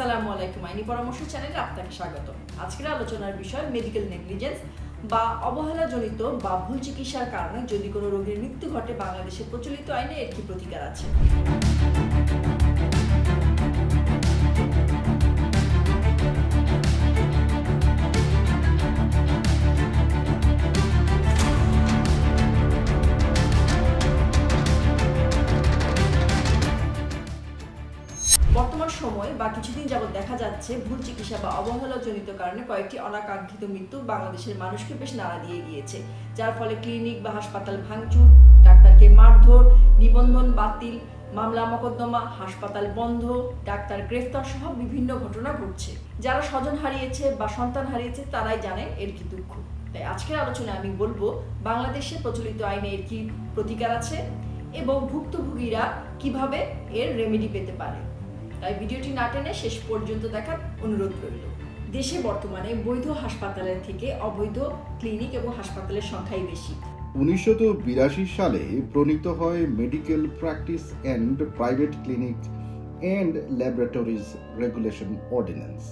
আসসালামু আলাইকুম, আইনি পরামর্শ চ্যানেলে আপনাকে স্বাগত। আজকের আলোচনার বিষয় মেডিকেল নেগলিজেন্স বা অবহেলাজনিত বা ভুল চিকিৎসার কারণে যদি কোনো রোগীর মৃত্যু ঘটে বাংলাদেশে প্রচলিত আইনে এর কি প্রতিকার আছে। বর্তমান সময় বা কিছুদিন যাবৎ দেখা যাচ্ছে ভুল চিকিৎসা বা অবহেলাজনিত কারণে কয়েকটি অনাকাঙ্ক্ষিত মৃত্যু বাংলাদেশের মানুষকে বেশ নাড়া দিয়ে গিয়েছে, যার ফলে ক্লিনিক বা হাসপাতাল ভাঙচুর, ডাক্তারকে মারধর, নিবন্ধন বাতিল, মামলা মোকদ্দমা, হাসপাতাল বন্ধ, ডাক্তার গ্রেফতার সহ বিভিন্ন ঘটনা ঘটছে। যারা স্বজন হারিয়েছে বা সন্তান হারিয়েছে তারাই জানেন এর কি দুঃখ। তাই আজকের আলোচনায় আমি বলবো বাংলাদেশে প্রচলিত আইনে এর কি প্রতিকার আছে এবং ভুক্তভোগীরা কিভাবে এর রেমেডি পেতে পারে। তাই ভিডিওটি না টেনে শেষ পর্যন্ত দেখার অনুরোধ রইল। দেশে বর্তমানে বৈধ হাসপাতালের থেকে অবৈধ ক্লিনিক এবং হাসপাতালের সংখ্যাই বেশি। 1982 সালে প্রণীত হয় medical practice and private clinic and laboratories regulation ordinance.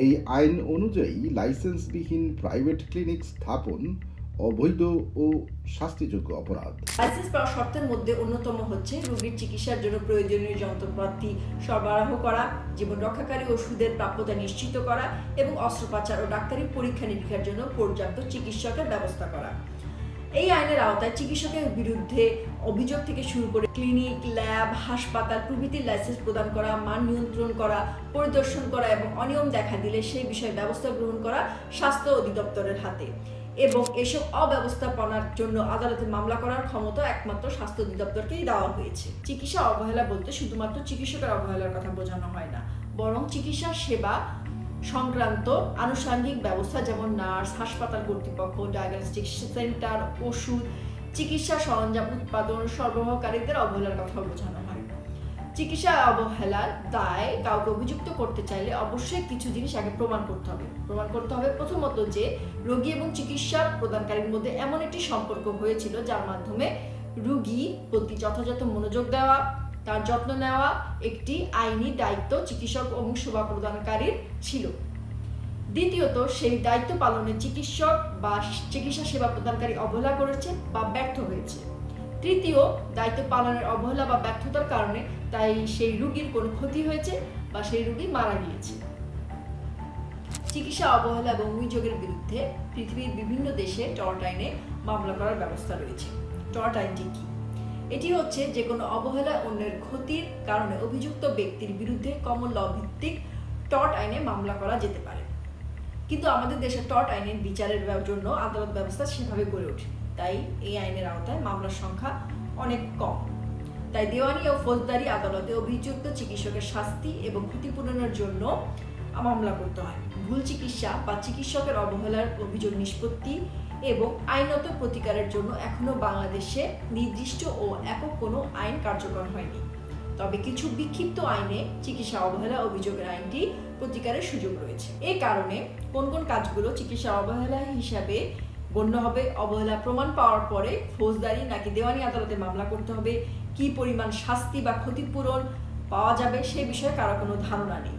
এই আইন অনুযায়ী লাইসেন্সবিহীন প্রাইভেট ক্লিনিক স্থাপন অবৈধ ও শাস্তিযোগ্য অপরাধ। লাইসেন্স পাওয়ার শর্তের মধ্যে অন্যতম হচ্ছে রোগীর চিকিৎসার জন্য প্রয়োজনীয় যন্ত্রপাতি সরবরাহ করা, জীবন রক্ষাকারী ওষুধের প্রাপ্যতা নিশ্চিত করা এবং অস্ত্রোপচার ও ডাক্তারি পরীক্ষা নিরীক্ষার জন্য পর্যাপ্ত চিকিৎসকের ব্যবস্থা করা। এই আইনের আওতায় চিকিৎসকের বিরুদ্ধে অভিযোগ থেকে শুরু করে ক্লিনিক, ল্যাব, হাসপাতাল প্রভৃতির লাইসেন্স প্রদান করা, মান নিয়ন্ত্রণ করা, পরিদর্শন করা এবং অনিয়ম দেখা দিলে সেই বিষয়ে ব্যবস্থা গ্রহণ করা স্বাস্থ্য অধিদপ্তরের হাতে এবং এসব অব্যবস্থাপনার জন্য আদালতে মামলা করার ক্ষমতা একমাত্র স্বাস্থ্য অধিদপ্তরকেই দেওয়া হয়েছে। চিকিৎসা অবহেলা বলতে শুধুমাত্র চিকিৎসকের অবহেলার কথা বোঝানো হয় না, বরং চিকিৎসা সেবা সংক্রান্ত আনুষঙ্গিক ব্যবস্থা যেমন নার্স, হাসপাতাল কর্তৃপক্ষ, ডায়াগনস্টিক সেন্টার, ওষুধ, চিকিৎসা সরঞ্জাম উৎপাদন সরবরাহকারীদের অবহেলার কথা বোঝানো হয়। চিকিৎসা অবহেলার দায় কাউকে অভিযুক্ত করতে চাইলে অবশ্যই কিছু জিনিস আগে প্রমাণ করতে হবে। প্রথমত যে রোগী এবং চিকিৎসা প্রদানকারীর মধ্যে এমন একটি সম্পর্ক হয়েছিল যার মাধ্যমে রোগী প্রতি যথাযথ মনোযোগ দেওয়া, তার যত্ন নেওয়া একটি আইনি দায়িত্ব চিকিৎসক এবং সেবা প্রদানকারীর ছিল। দ্বিতীয়ত সেই দায়িত্ব পালনে চিকিৎসক বা চিকিৎসা সেবা প্রদানকারী অবহেলা করেছে বা ব্যর্থ হয়েছে। তৃতীয়, দায়িত্ব পালনের অবহেলা বা ব্যর্থতার কারণে তাই সেই রোগীর কোনো ক্ষতি হয়েছে বা সেই রোগী মারা গিয়েছে। চিকিৎসা অবহেলা এবং অভিযোগের বিরুদ্ধে পৃথিবীর বিভিন্ন দেশে টর্ট আইনে মামলা করার ব্যবস্থা রয়েছে। টর্ট আইনটি কি? এটি হচ্ছে যে কোনো অবহেলা অন্যের ক্ষতির কারণে অভিযুক্ত ব্যক্তির বিরুদ্ধে কমন ল ভিত্তিক টর্ট আইনে মামলা করা যেতে পারে। কিন্তু আমাদের দেশে টর্ট আইনের বিচারের জন্য আদালত ব্যবস্থা সেভাবে গড়ে ওঠে, তাই এই আইনের আওতায় মামলার সংখ্যা অনেক কম। তাই দেওয়ানি ও ফৌজদারি আদালতে অভিযুক্ত চিকিৎসকের শাস্তি এবং ক্ষতিপূরণের জন্য মামলা করতে হয়। ভুল চিকিৎসা বা চিকিৎসকের অবহেলার অভিযোগ নিষ্পত্তি এবং আইনত প্রতিকারের জন্য এখনো বাংলাদেশে নির্দিষ্ট ও একক কোনো আইন কার্যকর হয়নি। তবে কিছু বিক্ষিপ্ত আইনে চিকিৎসা অবহেলা অভিযোগের আইনটি প্রতিকারের সুযোগ রয়েছে। এই কারণে কোন কোন কাজগুলো চিকিৎসা অবহেলা হিসাবে গণ্য হবে, অবহেলা প্রমাণ পাওয়ার পরে ফৌজদারি নাকি দেওয়ানি আদালতে মামলা করতে হবে, কি পরিমাণ শাস্তি বা ক্ষতিপূরণ পাওয়া যাবে সে বিষয়ে কারো কোনো ধারণা নেই।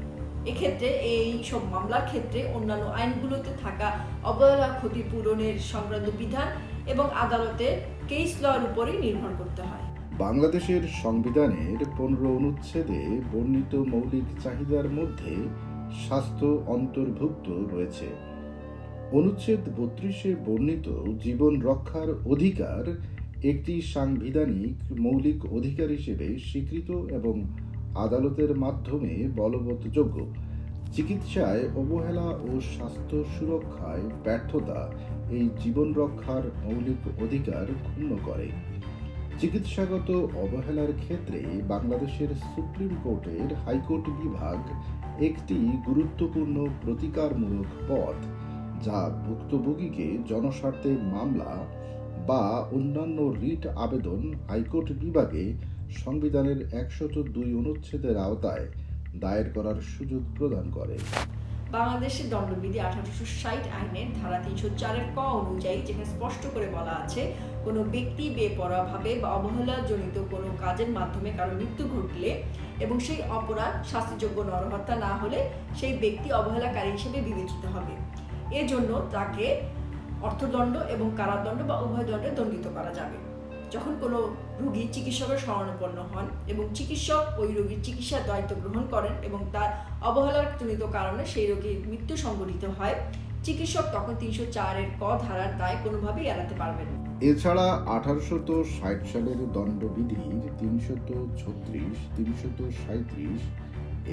এক্ষেত্রে এই সব মামলার ক্ষেত্রে অন্যান্য আইনগুলোতে থাকা অবহেলা ক্ষতিপূরণের সংক্রান্ত বিধান এবং আদালতের কেস লর উপরই নির্ভর করতে হয়। বাংলাদেশের সংবিধানের 15 অনুচ্ছেদে বর্ণিত মৌলিক চাহিদার মধ্যে স্বাস্থ্য অন্তর্ভুক্ত রয়েছে। অনুচ্ছেদ 32-এ বর্ণিত জীবন রক্ষার অধিকার একটি সাংবিধানিক মৌলিক অধিকার হিসেবে স্বীকৃত এবং আদালতের মাধ্যমে বলবৎযোগ্য। চিকিৎসায় অবহেলা ও স্বাস্থ্য সুরক্ষায় ব্যর্থতা এই জীবন রক্ষার মৌলিক অধিকার ক্ষুণ্ণ করে। চিকিৎসাগত অবহেলার ক্ষেত্রে বাংলাদেশের সুপ্রিম কোর্টের হাইকোর্ট বিভাগ একটি গুরুত্বপূর্ণ প্রতিকারমূলক পথ, যা ভুক্তভোগীকে জনস্বার্থে মামলা বা অন্যান্য রিট আবেদন হাইকোর্ট বিভাগে সংবিধানের 102 অনুচ্ছেদের আওতায় দায়ের করার সুযোগ প্রদান করে। বাংলাদেশের দণ্ডবিধি 1860 আইনের ধারা 304-এর ক অনুযায়ী, যেখানে স্পষ্ট করে বলা আছে, কোনো ব্যক্তি বেপরোয়াভাবে বা অবহেলাজনিত কোনো কাজের মাধ্যমে কারো মৃত্যু ঘটলে এবং সেই অপরাধ শাস্তিযোগ্য নরহত্যা না হলে সেই ব্যক্তি অবহেলাকারী হিসেবে বিবেচিত হবে। এজন্য তাকে অর্থদণ্ড এবং কারাদণ্ড বা উভয় দণ্ডে দণ্ডিত করা যাবে। যখন কোনো রোগী চিকিৎসকের শরণাপন্ন হন এবং চিকিৎসক ওই রোগীর চিকিৎসার দায়িত্ব গ্রহণ করেন এবং তার অবহেলাজনিত কারণে সেই রোগীর মৃত্যু সংঘটিত হয়, চিকিৎসক তখন 304-এর ক ধারার দায় কোনোভাবেই এড়াতে পারবেন না। এছাড়া 1860 সালের দণ্ডবিধির 336, 337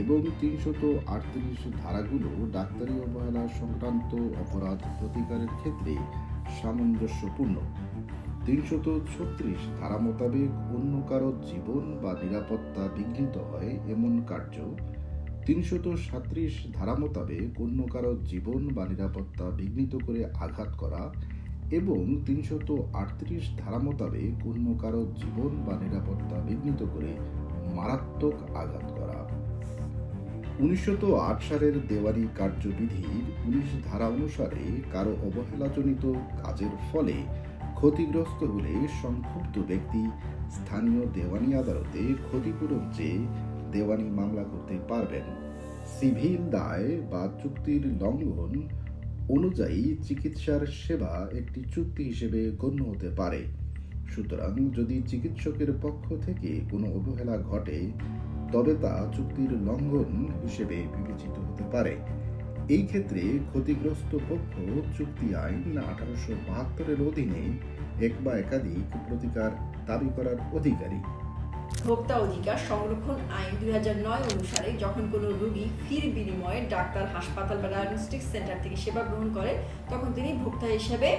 এবং 338 ধারাগুলো ডাক্তারি অবহেলা সংক্রান্ত অপরাধ প্রতিকারের ক্ষেত্রে সামঞ্জস্যপূর্ণ। 336 ধারা মোতাবেক অন্য কারো জীবন বা নিরাপত্তা বিঘ্নিত হয় এমন কার্য, 337 ধারা মোতাবেক অন্য কারো জীবন বা নিরাপত্তা বিঘ্নিত করে আঘাত করা এবং 338 ধারা মোতাবেক অন্য কারো জীবন বা নিরাপত্তা বিঘ্নিত করে মারাত্মক আঘাত করা। 1908 সালের দেওয়ানি কার্যবিধির 19 ধারা অনুসারে কারো অবহেলাজনিত কাজের ফলে ক্ষতিগ্রস্ত হলে সংক্ষুব্ধ ব্যক্তি স্থানীয় দেওয়ানি আদালতে ক্ষতিপূরণ চেয়ে দেওয়ানি মামলা করতে পারবেন। সিভিল দায় বা চুক্তির লঙ্ঘন অনুযায়ী চিকিৎসার সেবা একটি চুক্তি হিসেবে গণ্য হতে পারে। সুতরাং যদি চিকিৎসকের পক্ষ থেকে কোনো অবহেলা ঘটে তবে তা চুক্তির লঙ্ঘন হিসেবে বিবেচিত হতে পারে। এই ক্ষেত্রে ক্ষতিগ্রস্ত পক্ষ চুক্তি আইন 1872-এর অধীনে এক বা একাধিক প্রতিকার দাবি করার অধিকারী। ভোক্তা অধিকার সংরক্ষণ আইন 2009 অনুসারে যখন কোনো রোগী ফির বিনিময়ে ডাক্তার, হাসপাতাল বা ডায়াগনস্টিক সেন্টার থেকে সেবা গ্রহণ করে তখন তিনি ভোক্তা হিসেবে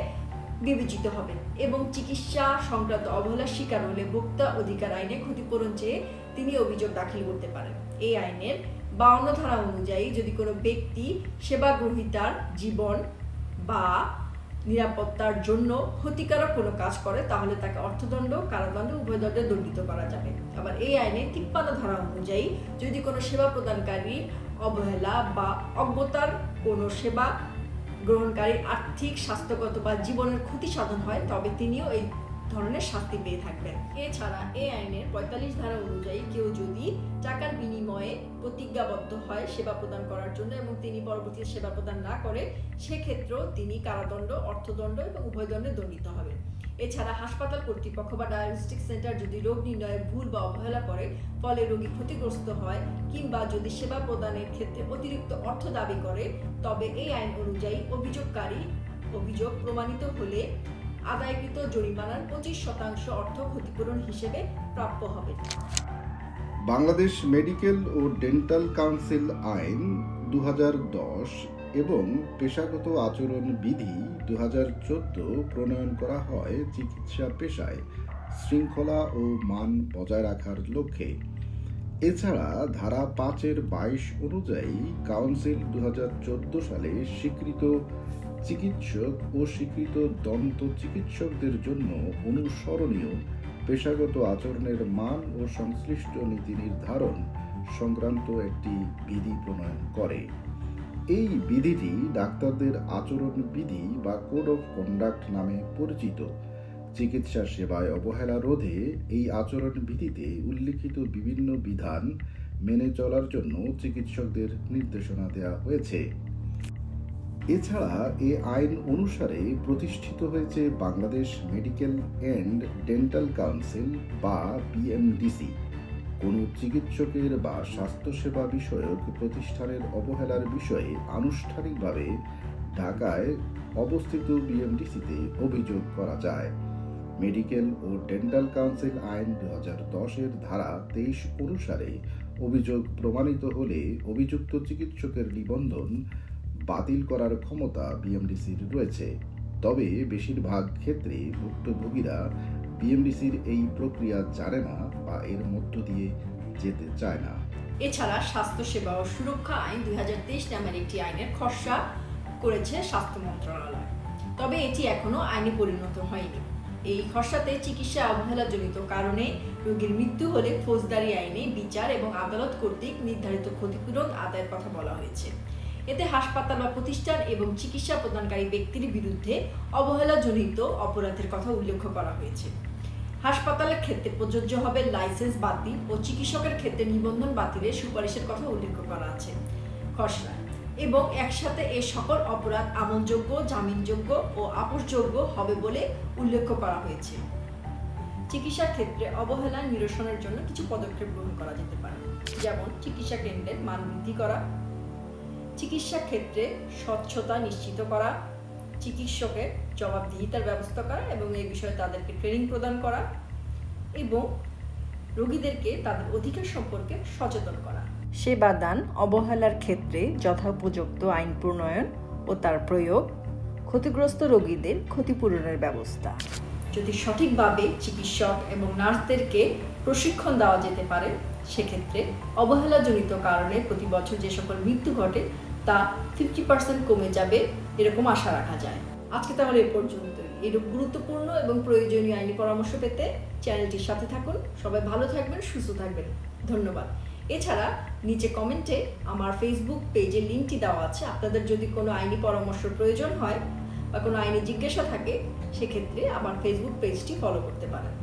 বিবেচিত হবেন এবং চিকিৎসা সংক্রান্ত অবহেলার শিকার হলে ভোক্তা অধিকার আইনে ক্ষতিপূরণ চেয়ে তিনি অভিযোগ দাখিল করতে পারেন। এই আইনের 52 ধারা অনুযায়ী যদি কোনো ব্যক্তি সেবা গ্রহীতার জীবন বা নিরাপত্তার জন্য ক্ষতিকারক কোনো কাজ করে তাহলে তাকে অর্থদণ্ড, কারাদণ্ড উভয় দণ্ডে দণ্ডিত করা যাবে। আবার এই আইনে 53 ধারা অনুযায়ী যদি কোনো সেবা প্রদানকারী অবহেলা বা অজ্ঞতার কোনো সেবা গ্রহণকারীর আর্থিক, স্বাস্থ্যগত বা জীবনের ক্ষতি সাধন হয় তবে তিনিও এই ধরনের শাস্তি পেয়ে থাকবেন। এছাড়া এই আইনের 45 ধারা অনুযায়ী কেউ যদি টাকার বিনিময়ে প্রতিজ্ঞাবদ্ধ হয় সেবা প্রদান করার জন্য এবং তিনি পরবর্তীতে সেবা প্রদান না করে সেক্ষেত্রেও তিনি কারাদণ্ড, অর্থদণ্ড এবং উভয় দণ্ডে দণ্ডিত হবেন। এছাড়া হাসপাতাল কর্তৃপক্ষ বা ডায়াগনস্টিক সেন্টার যদি রোগ নির্ণয়ে ভুল বা অবহেলা করে ফলে রোগী ক্ষতিগ্রস্ত হয় কিংবা যদি সেবা প্রদানের ক্ষেত্রে অতিরিক্ত অর্থ দাবি করে তবে এই আইন অনুযায়ী অভিযোগকারী অভিযোগ প্রমাণিত হলে আদায়কৃত জরিমানার 25% অর্থ ক্ষতিপূরণ হিসেবে প্রাপ্য হবে। বাংলাদেশ মেডিকেল ও ডেন্টাল কাউন্সিল আইন 2010 এবং পেশাগত আচরণ বিধি 2014 প্রণয়ন করা হয় চিকিৎসা পেশায় শৃঙ্খলা ও মান বজায় রাখার লক্ষ্যে। এছাড়া ধারা 5-22 অনুযায়ী কাউন্সিল 2014 সালে স্বীকৃত চিকিৎসক ও স্বীকৃত দন্ত চিকিৎসকদের জন্য অনুসরণীয় পেশাগত আচরণের মান ও সংশ্লিষ্ট নীতি নির্ধারণ সংক্রান্ত একটি বিধি প্রণয়ন করে। এই বিধিটি ডাক্তারদের আচরণ বিধি বা কোড অফ কন্ডাক্ট নামে পরিচিত। চিকিৎসা সেবায় অবহেলা রোধে এই আচরণ বিধিতে উল্লিখিত বিভিন্ন বিধান মেনে চলার জন্য চিকিৎসকদের নির্দেশনা দেওয়া হয়েছে। এছাড়া এই আইন অনুসারে প্রতিষ্ঠিত হয়েছে Bangladesh medical and dental council বা বিএমডিসি। কোনো চিকিৎসকের বা স্বাস্থ্যসেবা বিষয়ক প্রতিষ্ঠানের অবহেলার বিষয়ে আনুষ্ঠানিকভাবে ঢাকায় অবস্থিত বিএমডিসিতে অভিযোগ করা যায়। মেডিকেল ও ডেন্টাল কাউন্সিল আইন 2010-এর ধারা 23 অনুসারে অভিযোগ প্রমাণিত হলে অভিযুক্ত চিকিৎসকের নিবন্ধন বাতিল করার ক্ষমতা বিএমডিসির রয়েছে। তবে বেশিরভাগ ক্ষেত্রে ভুক্তভোগীরা বিএমডিসির এই প্রক্রিয়া জানে না বা এর মধ্য দিয়ে যেতে চায় না। এছাড়া স্বাস্থ্যসেবা ও সুরক্ষা আইন 2023 নামের একটি আইনের খসড়া করেছে স্বাস্থ্য মন্ত্রণালয়, তবে এটি এখনো আইনে পরিণত হয়নি। এই খসড়াতে চিকিৎসা অবহেলাজনিত কারণে রোগীর মৃত্যু হলে ফৌজদারি আইনে বিচার এবং আদালত কর্তৃক নির্ধারিত ক্ষতিপূরণ আদায়ের কথা বলা হয়েছে। এতে হাসপাতাল বা প্রতিষ্ঠান এবং চিকিৎসা প্রদানকারী ব্যক্তির বিরুদ্ধে অবহেলাজনিত অপরাধের কথা উল্লেখ করা হয়েছে। হাসপাতালের ক্ষেত্রে প্রযোজ্য হবে লাইসেন্স বাতিল ও চিকিৎসকের ক্ষেত্রে নিবন্ধন বাতিলের সুপারিশের কথা উল্লেখ করা আছে খসড়ায়, এবং একসাথে এই সকল অপরাধ আমলযোগ্য, জামিনযোগ্য ও আপোষযোগ্য হবে বলে উল্লেখ করা হয়েছে। চিকিৎসার ক্ষেত্রে অবহেলা নিরসনের জন্য কিছু পদক্ষেপ গ্রহণ করা যেতে পারে, যেমন চিকিৎসা কেন্দ্রের মান বৃদ্ধি করা, চিকিৎসা ক্ষেত্রে স্বচ্ছতা নিশ্চিত করা, চিকিৎসকের জবাবদিহিতার ব্যবস্থা করা এবং এই বিষয়ে তাদেরকে ট্রেনিং প্রদান করা এবং রোগীদেরকে তাদের অধিকার সম্পর্কে সচেতন করা। সেবাদান অবহেলার ক্ষেত্রে যথোপযুক্ত আইন প্রণয়ন ও তার প্রয়োগ, ক্ষতিগ্রস্ত রোগীদের ক্ষতিপূরণের ব্যবস্থা। যদি সঠিকভাবে চিকিৎসক এবং নার্সদেরকে প্রশিক্ষণ দেওয়া যেতে পারে, সেক্ষেত্রে অবহেলাজনিত কারণে প্রতি বছর যে সকল মৃত্যু ঘটে তা 50% কমে যাবে এরকম আশা রাখা যায়। আজকে তাহলে এ পর্যন্তই। এরূপ গুরুত্বপূর্ণ এবং প্রয়োজনীয় আইনি পরামর্শ পেতে চ্যানেলটির সাথে থাকুন। সবাই ভালো থাকবেন, সুস্থ থাকবেন। ধন্যবাদ। এছাড়া নিচে কমেন্টে আমার ফেসবুক পেজের লিঙ্কটি দেওয়া আছে। আপনাদের যদি কোনো আইনি পরামর্শ প্রয়োজন হয় বা কোনো আইনি জিজ্ঞাসা থাকে, সেক্ষেত্রে আমার ফেসবুক পেজটি ফলো করতে পারেন।